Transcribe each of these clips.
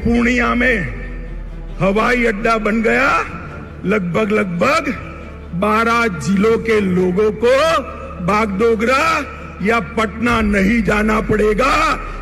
पूर्णिया में हवाई अड्डा बन गया। लगभग 12 जिलों के लोगों को बागडोगरा या पटना नहीं जाना पड़ेगा।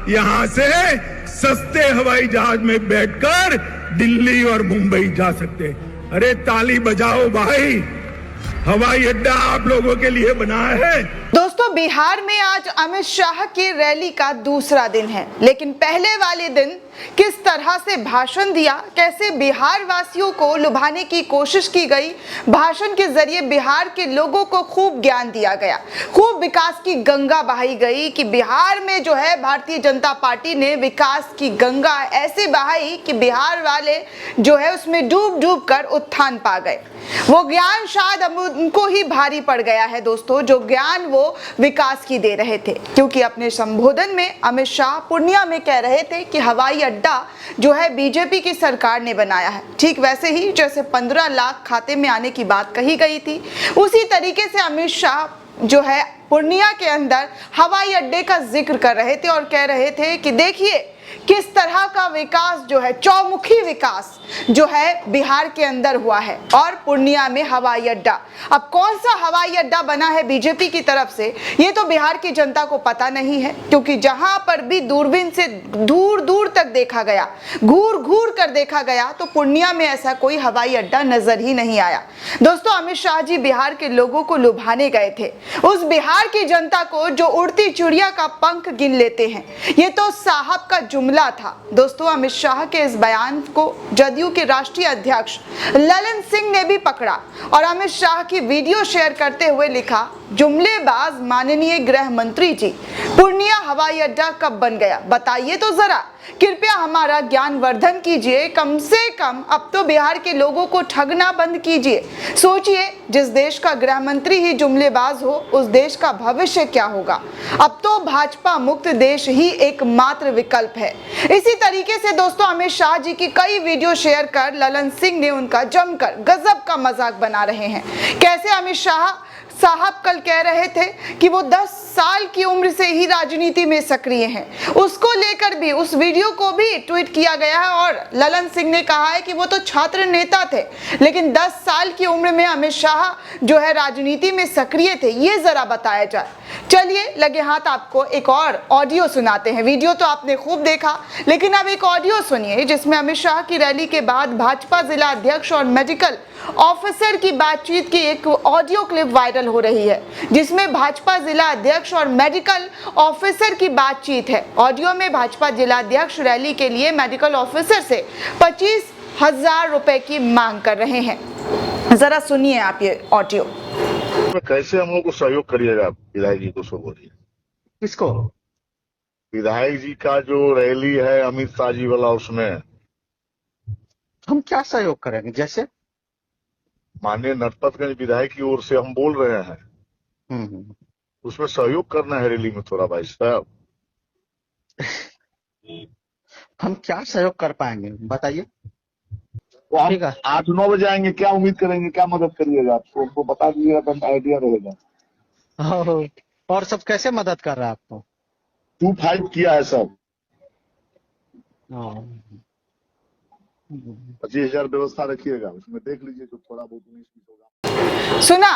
यहां से सस्ते हवाई जहाज में बैठकर दिल्ली और मुंबई जा सकते। अरे ताली बजाओ भाई, हवाई अड्डा आप लोगों के लिए बना है। दोस्तों, बिहार में आज अमित शाह की रैली का दूसरा दिन है, लेकिन पहले वाले दिन किस तरह से भाषण दिया, कैसे बिहार वासियों को लुभाने की कोशिश की गई। भाषण के जरिए बिहार के लोगों को खूब ज्ञान दिया गया, खूब विकास की गंगा बहाई गई कि बिहार में जो है भारतीय जनता पार्टी ने विकास की गंगा ऐसे बहाई कि बिहार वाले जो है उसमें डूब डूब कर उत्थान पा गए। वो ज्ञान शायद अब उनको ही भारी पड़ गया है दोस्तों, जो ज्ञान वो विकास की दे रहे थे, क्योंकि अपने संबोधन में अमित शाह पूर्णिया में कह रहे थे कि हवाई अड्डा जो है बीजेपी की सरकार ने बनाया है। ठीक वैसे ही जैसे 15 लाख खाते में आने की बात कही गई थी, उसी तरीके से अमित शाह जो है पूर्णिया के अंदर हवाई अड्डे का जिक्र कर रहे थे और कह रहे थे कि देखिए किस तरह का विकास जो है, चौमुखी विकास जो है बिहार के अंदर हुआ है और पूर्णिया में हवाई अड्डा। अब कौन सा हवाई अड्डा बना है बीजेपी की तरफ से, ये तो बिहार की जनता को पता नहीं है, क्योंकि जहां पर भी दूरबीन से दूर दूर तक देखा गया, घूर घूर कर देखा गया, तो पूर्णिया में ऐसा कोई हवाई अड्डा नजर ही नहीं आया। दोस्तों, अमित शाह जी बिहार के लोगों को लुभाने गए थे, उस बिहार की जनता को जो उड़ती चिड़िया का पंख गिन लेते हैं। ये तो साहब का जुमला था। दोस्तों, अमित शाह के इस बयान को जदयू के राष्ट्रीय अध्यक्ष ललन सिंह ने भी पकड़ा और अमित शाह की वीडियो शेयर करते हुए लिखा, जुमलेबाज माननीय गृह मंत्री जी, पूर्णिया हवाई अड्डा कब बन गया बताइए तो जरा, कृपया हमारा ज्ञानवर्धन कीजिए, कम से कम अब तो बिहार के लोगों को ठगना बंद कीजिए। सोचिए, जिस देश का गृह मंत्री ही जुमलेबाज हो, उस देश का भविष्य क्या होगा। अब तो भाजपा मुक्त देश ही एकमात्र विकल्प है। इसी तरीके से दोस्तों, अमित शाह जी की कई वीडियो शेयर कर ललन सिंह ने उनका जमकर गजब का मजाक बना रहे हैं। कैसे अमित शाह साहब कल कह रहे थे कि वो 10 साल की उम्र से ही राजनीति में सक्रिय हैं, उसको लेकर भी उस वीडियो को भी ट्वीट किया गया है और ललन सिंह ने कहा है कि वो तो छात्र नेता थे, लेकिन 10 साल की उम्र में अमित शाह जो है राजनीति में सक्रिय थे, ये जरा बताया जाए। चलिए लगे हाथ आपको एक और ऑडियो सुनाते हैं। वीडियो तो आपने खूब देखा, लेकिन अब एक ऑडियो सुनिए जिसमें अमित शाह की रैली के बाद भाजपा जिला अध्यक्ष और मेडिकल ऑफिसर की बातचीत की एक ऑडियो क्लिप वायरल हो रही है, जिसमें भाजपा जिला अध्यक्ष और मेडिकल ऑफिसर की बातचीत है। ऑडियो में भाजपा जिला अध्यक्ष रैली के लिए मेडिकल ऑफिसर से 25,000 रुपए की मांग कर रहे हैं। जरा सुनिए आप ये ऑडियो। कैसे हम लोग को सहयोग करिएगा विधायक जी को, सो बोलिए। किसको? विधायक जी का जो रैली है अमित शाह जी वाला, उसमें हम क्या सहयोग करेंगे? जैसे माननीय नरपतगंज विधायक की ओर से हम बोल रहे हैं, उसमें सहयोग करना है रैली में थोड़ा भाई साहब। हम क्या सहयोग कर पाएंगे बताइए। तो हम 8-9 बजे आएंगे, क्या उम्मीद करेंगे, क्या मदद करिएगा आपको, हमको बता दीजिएगा तो आइडिया रहेगा। और सब कैसे मदद कर रहा है आपको? 25 किया है सब। 25,000 व्यवस्था रखिएगा, उसमें देख लीजिए जो थोड़ा बहुत 19-20 होगा। सुना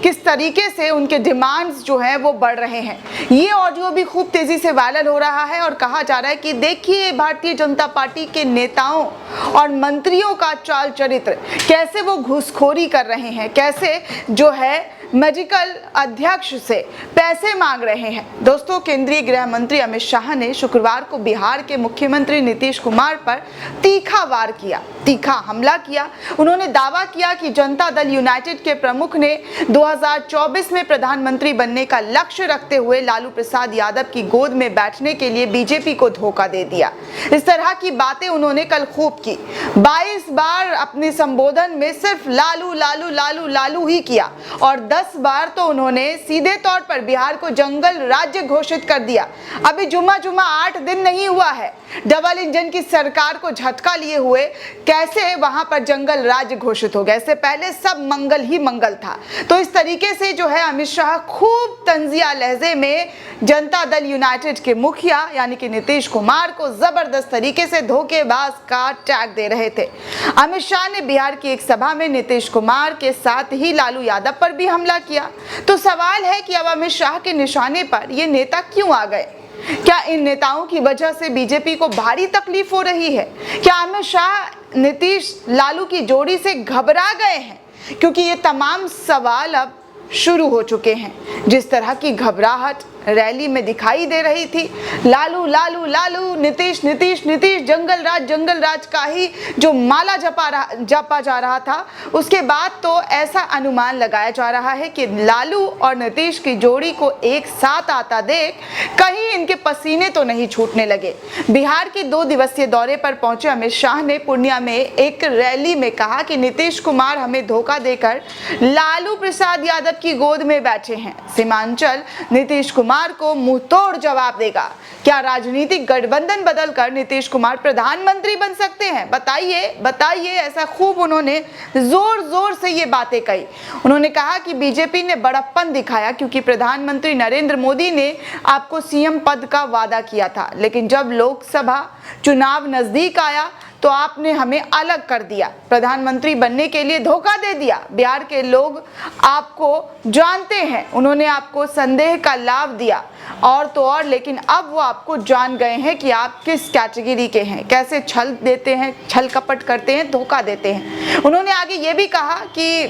किस तरीके से उनके डिमांड्स जो हैं वो बढ़ रहे हैं। ये ऑडियो भी खूब तेजी से वायरल हो रहा है और कहा जा रहा है कि देखिए भारतीय जनता पार्टी के नेताओं और मंत्रियों का चाल चरित्र, कैसे वो घूसखोरी कर रहे हैं, कैसे जो है मेडिकल अध्यक्ष से पैसे मांग रहे हैं। दोस्तों, केंद्रीय गृह मंत्री अमित शाह ने शुक्रवार को बिहार के मुख्यमंत्री नीतीश कुमार पर तीखा वार किया, तीखा हमला किया। उन्होंने दावा किया कि जनता दल यूनाइटेड के प्रमुख ने 2024 में प्रधानमंत्री बनने का लक्ष्य रखते हुए लालू प्रसाद यादव की गोद में बैठने के लिए बीजेपी को धोखा दे दिया। इस तरह की बातें उन्होंने कल खूब की। 22 बार अपने संबोधन में सिर्फ लालू लालू लालू लालू ही किया और 10 10 बार तो उन्होंने सीधे तौर पर बिहार को जंगल राज्य घोषित कर दिया। अभी जुम्मा 8 दिन नहीं हुआ है डबल इंजन की सरकार को झटका लिए हुए कैसे वहां पर जंगल राज्य घोषित हो गया। इससे पहले सब मंगल ही मंगल था। तो इस तरीके से जो है अमित शाह खूब तंजिया लहजे में जनता दल यूनाइटेड के मुखिया यानी कि नीतीश कुमार को जबरदस्त तरीके से धोखेबाज का टैग दे रहे थे। अमित शाह ने बिहार की एक सभा में नीतीश कुमार के साथ ही लालू यादव पर भी हमला किया। तो सवाल है कि अब अमित शाह के निशाने पर ये नेता क्यों आ गए? क्या इन नेताओं की वजह से बीजेपी को भारी तकलीफ हो रही है? क्या अमित शाह नीतीश लालू की जोड़ी से घबरा गए हैं? क्योंकि ये तमाम सवाल अब शुरू हो चुके हैं। जिस तरह की घबराहट रैली में दिखाई दे रही थी, लालू लालू लालू, नीतीश नीतीश नीतीश, जंगल राज का ही जो माला जपा जा रहा था, उसके बाद तो ऐसा अनुमान लगाया जा रहा है कि लालू और नीतीश की जोड़ी को एक साथ आता देख कहीं इनके पसीने तो नहीं छूटने लगे। बिहार के 2 दिवसीय दौरे पर पहुंचे अमित शाह ने पूर्णिया में एक रैली में कहा कि नीतीश कुमार हमें धोखा देकर लालू प्रसाद यादव की गोद में बैठे हैं। सीमांचल नीतीश कुमार को मुंहतोड़ जवाब देगा। क्या राजनीतिक गठबंधन बदलकर नीतीश कुमार प्रधानमंत्री बन सकते हैं? बताइए। ऐसा खूब उन्होंने जोर से ये बातें कही। उन्होंने कहा कि बीजेपी ने बड़प्पन दिखाया क्योंकि प्रधानमंत्री नरेंद्र मोदी ने आपको सीएम पद का वादा किया था, लेकिन जब लोकसभा चुनाव नजदीक आया तो आपने हमें अलग कर दिया, प्रधानमंत्री बनने के लिए धोखा दे दिया। बिहार के लोग आपको जानते हैं, उन्होंने आपको संदेह का लाभ दिया और तो और, लेकिन अब वो आपको जान गए हैं कि आप किस कैटेगरी के हैं, कैसे छल देते हैं, छल कपट करते हैं, धोखा देते हैं। उन्होंने आगे ये भी कहा कि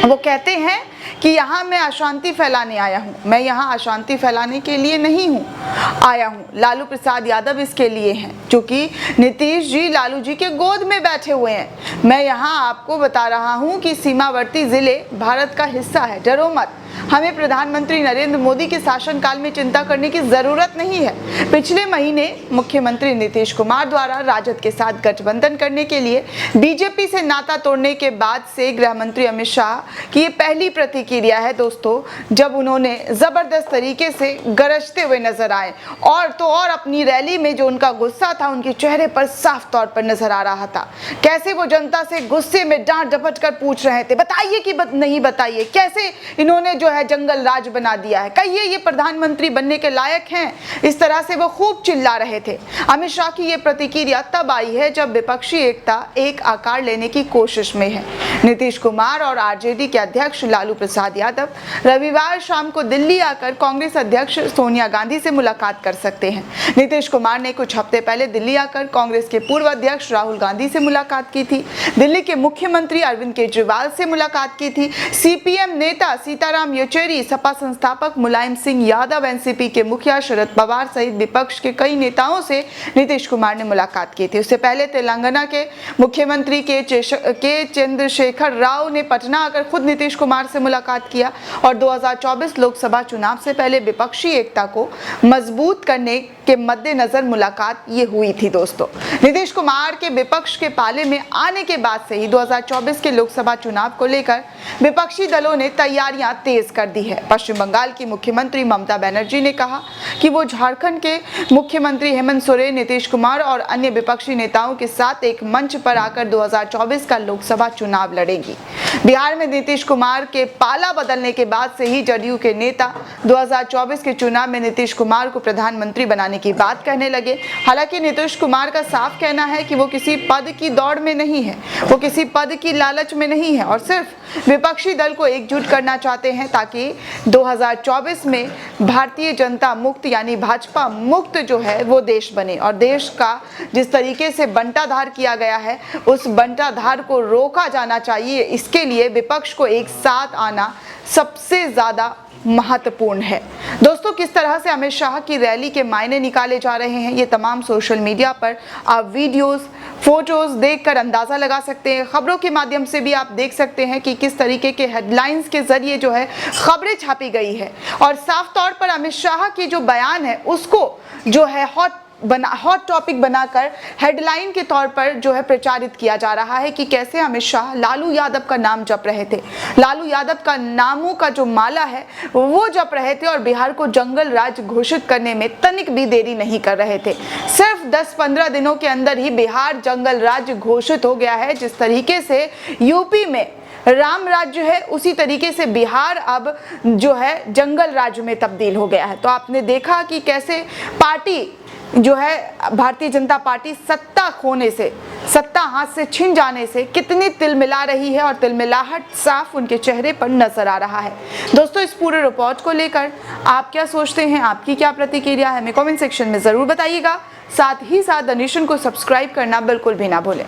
वो कहते हैं कि यहाँ मैं अशांति फैलाने आया हूँ, मैं यहाँ अशांति फैलाने के लिए नहीं आया हूँ, लालू प्रसाद यादव इसके लिए हैं, क्योंकि नीतीश जी लालू जी के गोद में बैठे हुए हैं। मैं यहाँ आपको बता रहा हूँ कि सीमावर्ती जिले भारत का हिस्सा है, डरो मत। हमें प्रधानमंत्री नरेंद्र मोदी के शासनकाल में चिंता करने की जरूरत नहीं है। पिछले महीने मुख्यमंत्री नीतीश कुमार द्वारा राजद के साथ गठबंधन करने के लिए बीजेपी से नाता तोड़ने के बाद से गृह मंत्री अमित शाह की ये पहली प्रतिक्रिया है दोस्तों, जब उन्होंने जबरदस्त तरीके से गरजते हुए नजर आए और तो और अपनी रैली में जो उनका गुस्सा था उनके चेहरे पर साफ तौर पर नजर आ रहा था। कैसे वो जनता से गुस्से में डांट डपट कर पूछ रहे थे, बताइए कि नहीं बताइए, कैसे इन्होंने जो है जंगल राज बना दिया है, कहिए ये प्रधानमंत्री बनने के लायक हैं। इस तरह से वो खूब चिल्ला रहे थे। अमित शाह की ये प्रतिक्रिया तब आई है जब विपक्षी एकता एक आकार लेने की कोशिश में है। नीतीश कुमार और आरजेडी के अध्यक्ष लालू प्रसाद यादव रविवार शाम को दिल्ली आकर कांग्रेस अध्यक्ष सोनिया गांधी से मुलाकात कर सकते हैं। नीतीश कुमार ने कुछ हफ्ते पहले दिल्ली आकर कांग्रेस के पूर्व अध्यक्ष राहुल गांधी से मुलाकात की थी, दिल्ली के मुख्यमंत्री अरविंद केजरीवाल से मुलाकात की थी, सीपीएम नेता सीताराम येचुरी, सपा संस्थापक मुलायम सिंह यादव, एनसीपी के मुखिया शरद पवार सहित विपक्ष के कई नेताओं से नीतीश कुमार ने मुलाकात की थी। उससे पहले तेलंगाना के मुख्यमंत्री के चंद्रशेखर राव ने पटना आकर खुद नीतीश कुमार से मुलाकात किया और 2024 लोकसभा चुनाव से पहले विपक्षी एकता को मजबूत करने के मद्देनजर मुलाकात ये हुई थी दोस्तों। नीतीश कुमार के विपक्ष के पाले में आने के बाद से ही 2024 के लोकसभा चुनाव को लेकर विपक्षी दलों ने तैयारियां तेज कर दी है। पश्चिम बंगाल की मुख्यमंत्री ममता बनर्जी ने कहा कि वो झारखंड के मुख्यमंत्री हेमंत सोरेन, नीतीश कुमार और अन्य विपक्षी नेताओं के साथ एक मंच पर आकर 2024 का लोकसभा चुनाव लड़ेंगी। बिहार में नीतीश कुमार के पाला बदलने के बाद से ही जदयू के नेता 2024 के चुनाव में नीतीश कुमार को प्रधानमंत्री बनाने की बात कहने लगे। हालांकि नीतीश कुमार का साफ कहना है कि वो किसी पद की दौड़ में नहीं है, वो किसी पद की लालच में नहीं है और सिर्फ विपक्षी दल को एकजुट करना चाहते हैं ताकि 2024 में भारतीय जनता मुक्त यानी भाजपा मुक्त जो है वो देश बने और देश का जिस तरीके से बंटाधार किया गया है उस बंटाधार को रोका जाना चाहिए। इसके लिए विपक्ष को एक साथ आना सबसे ज्यादा महत्वपूर्ण है। दोस्तों, किस तरह से अमित शाह की रैली के मायने निकाले जा रहे हैं ये तमाम सोशल मीडिया पर आप वीडियोस, फोटोज देखकर अंदाजा लगा सकते हैं। खबरों के माध्यम से भी आप देख सकते हैं कि किस तरीके के हेडलाइंस के जरिए जो है खबरें छापी गई है और साफ तौर पर अमित शाह की जो बयान है उसको जो है हॉट हॉट टॉपिक बनाकर हेडलाइन के तौर पर जो है प्रचारित किया जा रहा है कि कैसे अमित शाह लालू यादव का नाम जप रहे थे, लालू यादव का नामों का जो माला है वो जप रहे थे और बिहार को जंगल राज घोषित करने में तनिक भी देरी नहीं कर रहे थे। सिर्फ 10-15 दिनों के अंदर ही बिहार जंगल राज घोषित हो गया है। जिस तरीके से यूपी में राम राज्य है उसी तरीके से बिहार अब जो है जंगल राज्य में तब्दील हो गया है। तो आपने देखा कि कैसे पार्टी जो है भारतीय जनता पार्टी सत्ता खोने से, सत्ता हाथ से छिन जाने से कितनी तिलमिला रही है और तिलमिलाहट साफ उनके चेहरे पर नजर आ रहा है। दोस्तों, इस पूरे रिपोर्ट को लेकर आप क्या सोचते हैं, आपकी क्या प्रतिक्रिया है, हमें कमेंट सेक्शन में जरूर बताइएगा। साथ ही साथ द नेशन को सब्सक्राइब करना बिल्कुल भी ना भूलें।